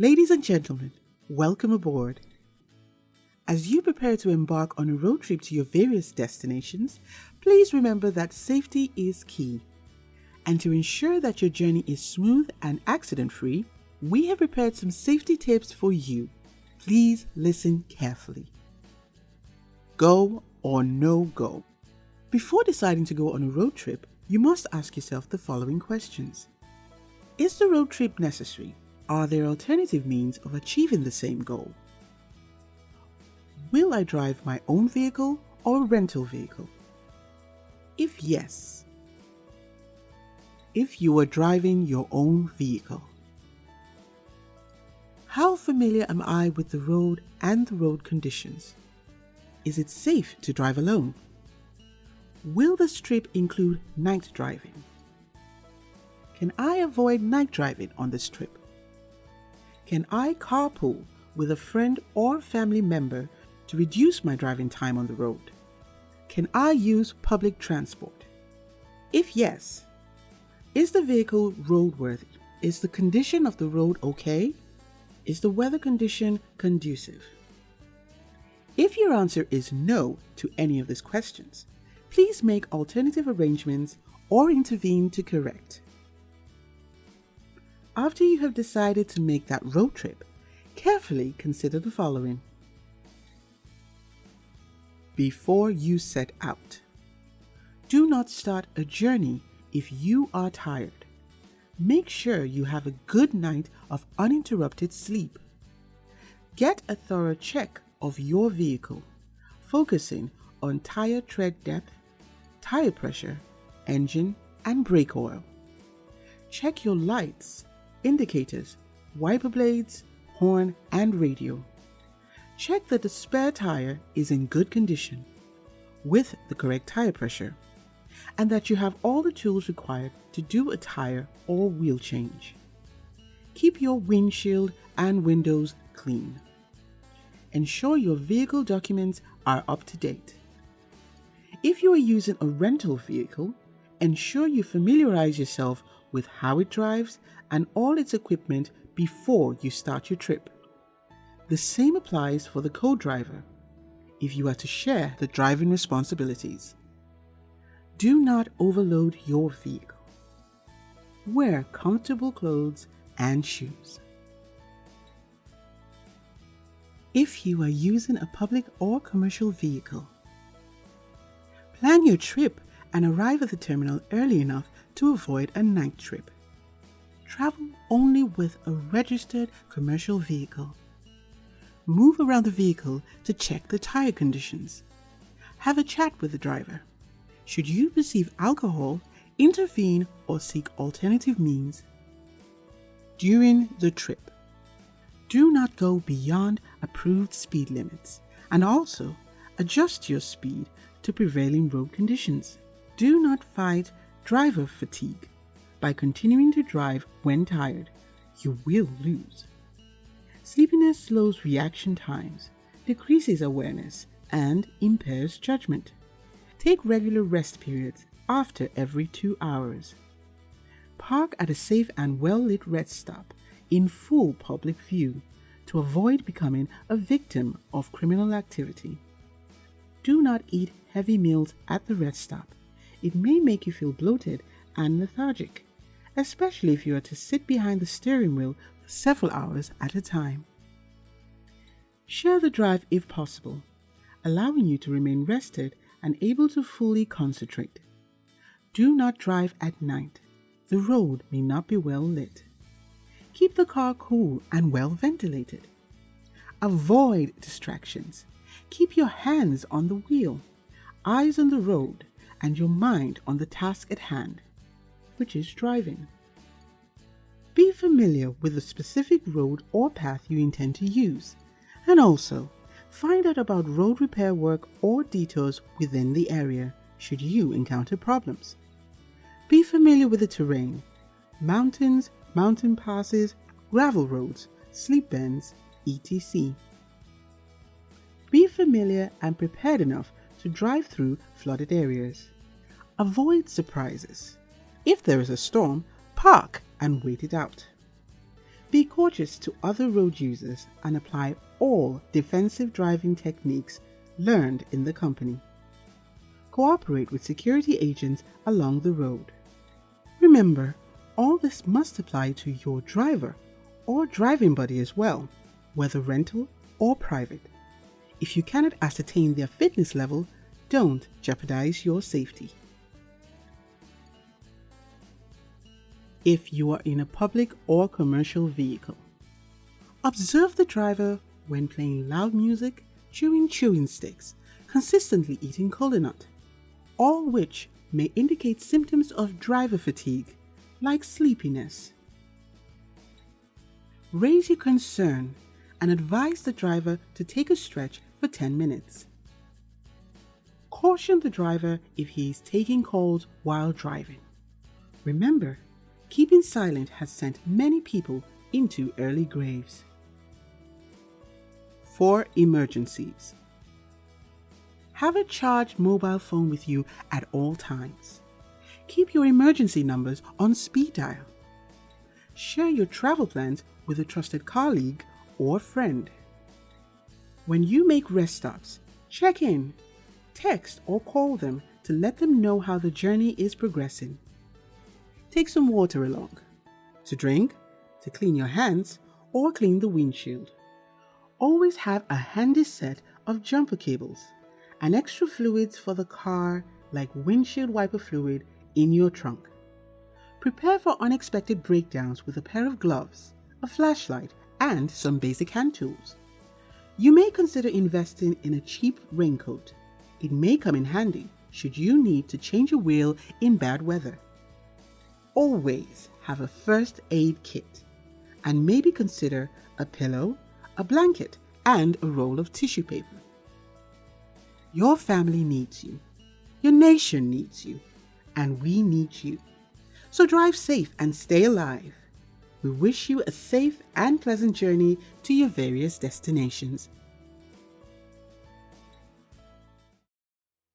Ladies and gentlemen, welcome aboard. As you prepare to embark on a road trip to your various destinations, please remember that safety is key. And to ensure that your journey is smooth and accident-free, we have prepared some safety tips for you. Please listen carefully. Go or no go. Before deciding to go on a road trip, you must ask yourself the following questions. Is the road trip necessary? Are there alternative means of achieving the same goal? Will I drive my own vehicle or a rental vehicle? If yes, if you are driving your own vehicle, how familiar am I with the road and the road conditions? Is it safe to drive alone? Will this trip include night driving? Can I avoid night driving on this trip? Can I carpool with a friend or family member to reduce my driving time on the road? Can I use public transport? If yes, is the vehicle roadworthy? Is the condition of the road okay? Is the weather condition conducive? If your answer is no to any of these questions, please make alternative arrangements or intervene to correct. After you have decided to make that road trip, carefully consider the following. Before you set out, do not start a journey if you are tired. Make sure you have a good night of uninterrupted sleep. Get a thorough check of your vehicle, focusing on tire tread depth, tire pressure, engine, and brake oil. Check your lights, indicators, wiper blades, horn, and radio. Check that the spare tire is in good condition with the correct tire pressure, and that you have all the tools required to do a tire or wheel change. Keep your windshield and windows clean. Ensure your vehicle documents are up to date. If you are using a rental vehicle, ensure you familiarize yourself with how it drives and all its equipment before you start your trip. The same applies for the co-driver, if you are to share the driving responsibilities. Do not overload your vehicle. Wear comfortable clothes and shoes. If you are using a public or commercial vehicle, plan your trip and arrive at the terminal early enough to avoid a night trip. Travel only with a registered commercial vehicle. Move around the vehicle to check the tire conditions. Have a chat with the driver. Should you perceive alcohol, intervene or seek alternative means. During the trip, do not go beyond approved speed limits, and also adjust your speed to prevailing road conditions. Do not fight driver fatigue by continuing to drive when tired. You will lose. Sleepiness slows reaction times, decreases awareness, and impairs judgment. Take regular rest periods after every 2 hours. Park at a safe and well-lit rest stop in full public view to avoid becoming a victim of criminal activity. Do not eat heavy meals at the rest stop. It may make you feel bloated and lethargic, especially if you are to sit behind the steering wheel for several hours at a time. Share the drive if possible, allowing you to remain rested and able to fully concentrate. Do not drive at night. The road may not be well lit. Keep the car cool and well ventilated. Avoid distractions. Keep your hands on the wheel, eyes on the road, and your mind on the task at hand, which is driving. Be familiar with the specific road or path you intend to use, and also find out about road repair work or detours within the area should you encounter problems. Be familiar with the terrain, mountains, mountain passes, gravel roads, sleep bends, etc. Be familiar and prepared enough to drive through flooded areas. Avoid surprises. If there is a storm, park and wait it out. Be courteous to other road users and apply all defensive driving techniques learned in the company. Cooperate with security agents along the road. Remember, all this must apply to your driver or driving buddy as well, whether rental or private. If you cannot ascertain their fitness level, don't jeopardize your safety. If you are in a public or commercial vehicle, observe the driver when playing loud music, chewing sticks, consistently eating cola nut, all which may indicate symptoms of driver fatigue, like sleepiness. Raise your concern and advise the driver to take a stretch for 10 minutes. Caution the driver if he is taking calls while driving. Remember, keeping silent has sent many people into early graves. For emergencies, have a charged mobile phone with you at all times. Keep your emergency numbers on speed dial. Share your travel plans with a trusted colleague or friend. When you make rest stops, check in, text or call them to let them know how the journey is progressing. Take some water along, to drink, to clean your hands, or clean the windshield. Always have a handy set of jumper cables and extra fluids for the car like windshield wiper fluid in your trunk. Prepare for unexpected breakdowns with a pair of gloves, a flashlight, and some basic hand tools. You may consider investing in a cheap raincoat. It may come in handy should you need to change a wheel in bad weather. Always have a first aid kit and maybe consider a pillow, a blanket, and a roll of tissue paper. Your family needs you, your nation needs you, and we need you. So drive safe and stay alive. We wish you a safe and pleasant journey to your various destinations.